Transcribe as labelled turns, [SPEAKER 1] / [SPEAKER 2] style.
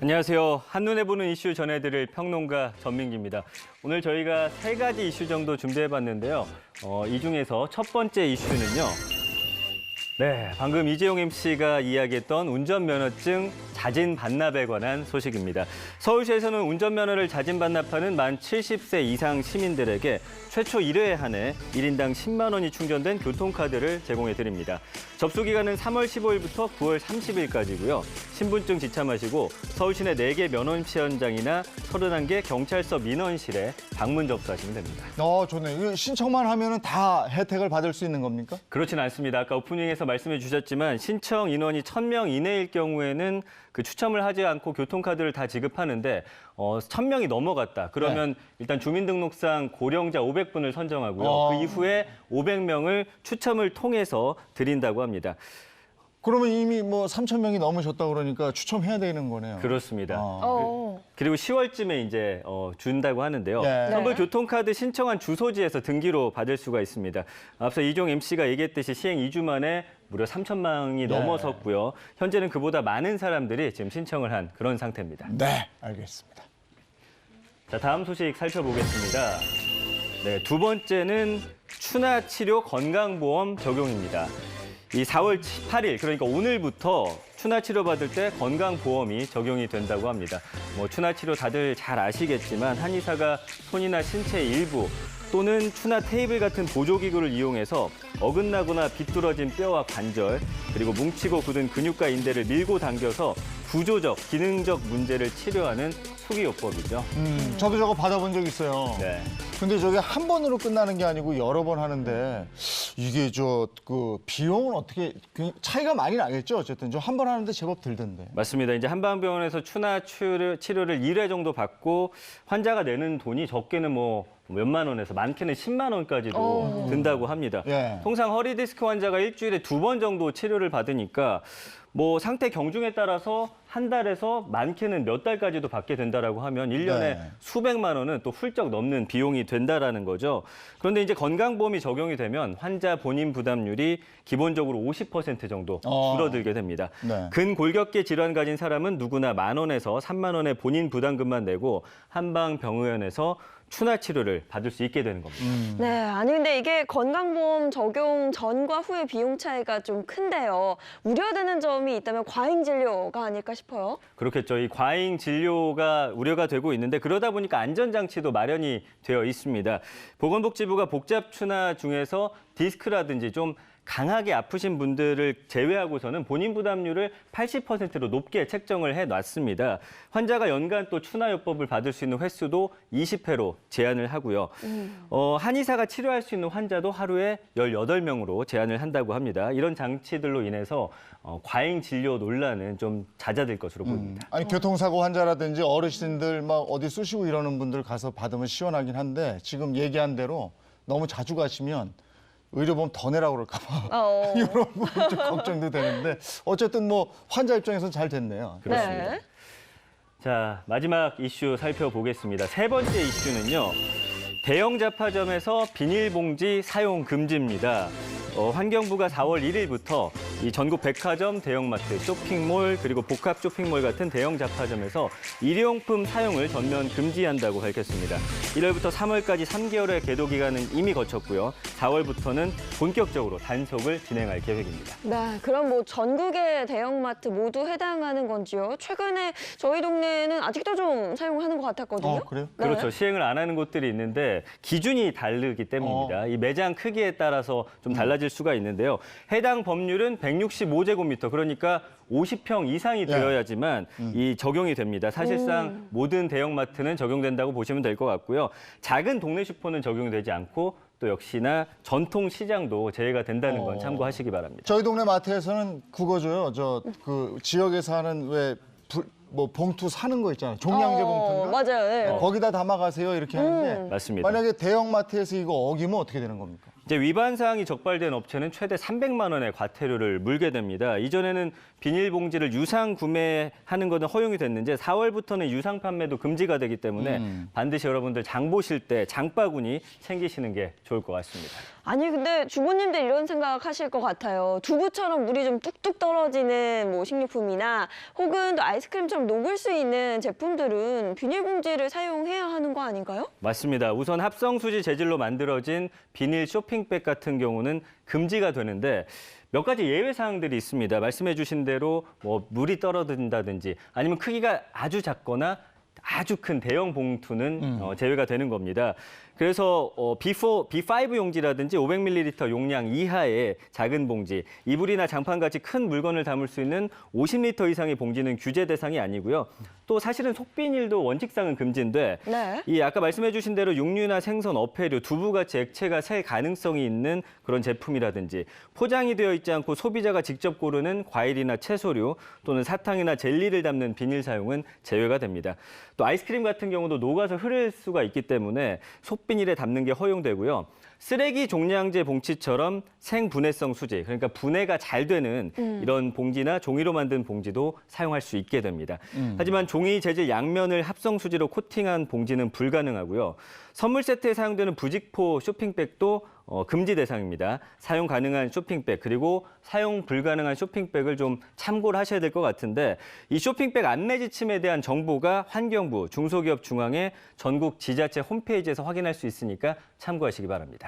[SPEAKER 1] 안녕하세요. 한눈에 보는 이슈 전해드릴 평론가 전민기입니다. 오늘 저희가 3가지 이슈 정도 준비해봤는데요. 이 중에서 첫 번째 이슈는요. 네, 방금 이재용 MC가 이야기했던 운전면허증 자진 반납에 관한 소식입니다. 서울시에서는 운전면허를 자진 반납하는 만 70세 이상 시민들에게 최초 1회에 한해 1인당 10만 원이 충전된 교통카드를 제공해드립니다. 접수 기간은 3월 15일부터 9월 30일까지고요. 신분증 지참하시고 서울 시내 4개 면허시험장이나 31개 경찰서 민원실에 방문 접수하시면 됩니다.
[SPEAKER 2] 좋네. 이거 신청만 하면은 다 혜택을 받을 수 있는 겁니까?
[SPEAKER 1] 그렇진 않습니다. 아까 오프닝에서 말씀해 주셨지만 신청 인원이 1,000명 이내일 경우에는 그 추첨을 하지 않고 교통카드를 다 지급하는데 1,000명이 넘어갔다. 그러면 일단 주민등록상 고령자 500분을 선정하고요. 그 이후에 500명을 추첨을 통해서 드린다고 합니다.
[SPEAKER 2] 그러면 이미 뭐 3,000명이 넘으셨다 그러니까 추첨해야 되는 거네요.
[SPEAKER 1] 그렇습니다. 그리고 10월쯤에 이제 준다고 하는데요.
[SPEAKER 2] 네.
[SPEAKER 1] 선불 교통카드 신청한 주소지에서 등기로 받을 수가 있습니다. 앞서 이종 MC가 얘기했듯이 시행 2주 만에 무려 3,000명이 넘어섰고요. 현재는 그보다 많은 사람들이 지금 신청을 한 그런 상태입니다.
[SPEAKER 2] 네, 알겠습니다.
[SPEAKER 1] 자, 다음 소식 살펴보겠습니다. 네, 두 번째는 추나 치료 건강보험 적용입니다. 이 4월 8일, 그러니까 오늘부터 추나 치료 받을 때 건강보험이 적용이 된다고 합니다. 추나 치료 다들 잘 아시겠지만 한의사가 손이나 신체 일부 또는 추나 테이블 같은 보조기구를 이용해서 어긋나거나 비뚤어진 뼈와 관절, 그리고 뭉치고 굳은 근육과 인대를 밀고 당겨서 구조적, 기능적 문제를 치료하는 수기요법이죠.
[SPEAKER 2] 저도 저거 받아본 적 있어요.
[SPEAKER 1] 네.
[SPEAKER 2] 근데 저게 한 번으로 끝나는 게 아니고 여러 번 하는데 이게 그 비용은 어떻게 차이가 많이 나겠죠? 어쨌든 저 한 번 하는데 제법 들던데.
[SPEAKER 1] 맞습니다. 이제 한방병원에서 추나 치료를 1회 정도 받고 환자가 내는 돈이 적게는 몇만 원에서 많게는 10만 원까지도 든다고 합니다.
[SPEAKER 2] 예.
[SPEAKER 1] 통상 허리 디스크 환자가 일주일에 2번 정도 치료를 받으니까 상태 경중에 따라서 한 달에서 많게는 몇 달까지도 받게 된다라고 하면 1년에
[SPEAKER 2] 네.
[SPEAKER 1] 수백만 원은 또 훌쩍 넘는 비용이 된다라는 거죠. 그런데 이제 건강보험이 적용이 되면 환자 본인 부담률이 기본적으로 50% 정도 줄어들게 됩니다.
[SPEAKER 2] 네.
[SPEAKER 1] 근골격계 질환 가진 사람은 누구나 10,000원에서 30,000원의 본인 부담금만 내고 한방병의원에서 추나 치료를 받을 수 있게 되는 겁니다.
[SPEAKER 3] 네, 아니 근데 이게 건강보험 적용 전과 후의 비용 차이가 좀 큰데요. 우려되는 점이 있다면 과잉 진료가 아닐까 싶어요.
[SPEAKER 1] 그렇겠죠. 이 과잉 진료가 우려가 되고 있는데 그러다 보니까 안전장치도 마련이 되어 있습니다. 보건복지부가 복잡 추나 중에서 디스크라든지 좀 강하게 아프신 분들을 제외하고서는 본인 부담률을 80%로 높게 책정을 해놨습니다. 환자가 연간 또 추나요법을 받을 수 있는 횟수도 20회로 제한을 하고요. 한의사가 치료할 수 있는 환자도 하루에 18명으로 제한을 한다고 합니다. 이런 장치들로 인해서 과잉 진료 논란은 좀 잦아들 것으로 보입니다.
[SPEAKER 2] 아니 교통사고 환자라든지 어르신들 막 어디 쑤시고 이러는 분들 가서 받으면 시원하긴 한데 지금 얘기한 대로 너무 자주 가시면 의료보험 더 내라고 그럴까 봐 이런 부분 좀 걱정도 되는데 어쨌든 환자 입장에서는 잘 됐네요.
[SPEAKER 1] 그렇습니다.
[SPEAKER 3] 네.
[SPEAKER 1] 자, 마지막 이슈 살펴보겠습니다. 세 번째 이슈는요. 대형 잡화점에서 비닐봉지 사용 금지입니다. 환경부가 4월 1일부터 이 전국 백화점, 대형마트, 쇼핑몰, 그리고 복합 쇼핑몰 같은 대형 잡화점에서 일회용품 사용을 전면 금지한다고 밝혔습니다. 1월부터 3월까지 3개월의 계도 기간은 이미 거쳤고요. 4월부터는 본격적으로 단속을 진행할 계획입니다.
[SPEAKER 3] 네, 그럼 전국의 대형마트 모두 해당하는 건지요? 최근에 저희 동네는 아직도 좀 사용하는 것 같았거든요.
[SPEAKER 2] 그래요?
[SPEAKER 3] 네.
[SPEAKER 1] 그렇죠. 시행을 안 하는 곳들이 있는데 기준이 다르기 때문입니다. 이 매장 크기에 따라서 좀 달라질 수가 있는데요. 해당 법률은 165제곱미터, 그러니까 50평 이상이 되어야지만 이 적용이 됩니다. 사실상 모든 대형마트는 적용된다고 보시면 될 것 같고요. 작은 동네 슈퍼는 적용되지 않고 또 역시나 전통시장도 제외가 된다는 건 참고하시기 바랍니다.
[SPEAKER 2] 저희 동네 마트에서는 그거줘요. 그 지역에서 하는 봉투 사는 거 있잖아요. 종량제 봉투인가?
[SPEAKER 3] 맞아요. 네.
[SPEAKER 2] 거기다 담아가세요 이렇게 하는데
[SPEAKER 1] 맞습니다.
[SPEAKER 2] 만약에 대형마트에서 이거 어기면 어떻게 되는 겁니까?
[SPEAKER 1] 이제 위반 사항이 적발된 업체는 최대 300만 원의 과태료를 물게 됩니다. 이전에는 비닐봉지를 유상 구매하는 것은 허용이 됐는데 4월부터는 유상 판매도 금지가 되기 때문에 반드시 여러분들 장 보실 때 장바구니 챙기시는 게 좋을 것 같습니다.
[SPEAKER 3] 아니 근데 주부님들 이런 생각하실 것 같아요. 두부처럼 물이 좀 뚝뚝 떨어지는 뭐 식료품이나 혹은 또 아이스크림처럼 녹을 수 있는 제품들은 비닐봉지를 사용해야 하는 거 아닌가요?
[SPEAKER 1] 맞습니다. 우선 합성수지 재질로 만들어진 비닐 쇼핑백 같은 경우는 금지가 되는데 몇 가지 예외 사항들이 있습니다. 말씀해 주신 대로 뭐 물이 떨어진다든지 아니면 크기가 아주 작거나 아주 큰 대형 봉투는 제외가 되는 겁니다. 그래서 B5 용지라든지 500ml 용량 이하의 작은 봉지, 이불이나 장판같이 큰 물건을 담을 수 있는 50리터 이상의 봉지는 규제 대상이 아니고요. 또 사실은 속비닐도 원칙상은 금지인데
[SPEAKER 3] 네.
[SPEAKER 1] 이 아까 말씀해 주신 대로 육류나 생선, 어패류, 두부같이 액체가 셀 가능성이 있는 그런 제품이라든지 포장이 되어 있지 않고 소비자가 직접 고르는 과일이나 채소류 또는 사탕이나 젤리를 담는 비닐 사용은 제외가 됩니다. 또 아이스크림 같은 경우도 녹아서 흐를 수가 있기 때문에 속비닐에 담는 게 허용되고요. 쓰레기 종량제 봉지처럼 생분해성 수지, 그러니까 분해가 잘 되는 이런 봉지나 종이로 만든 봉지도 사용할 수 있게 됩니다. 하지만 종이 재질 양면을 합성 수지로 코팅한 봉지는 불가능하고요. 선물 세트에 사용되는 부직포 쇼핑백도 금지 대상입니다. 사용 가능한 쇼핑백 그리고 사용 불가능한 쇼핑백을 좀 참고를 하셔야 될 것 같은데 이 쇼핑백 안내 지침에 대한 정보가 환경부 중소기업중앙회 전국 지자체 홈페이지에서 확인할 수 있으니까 참고하시기 바랍니다.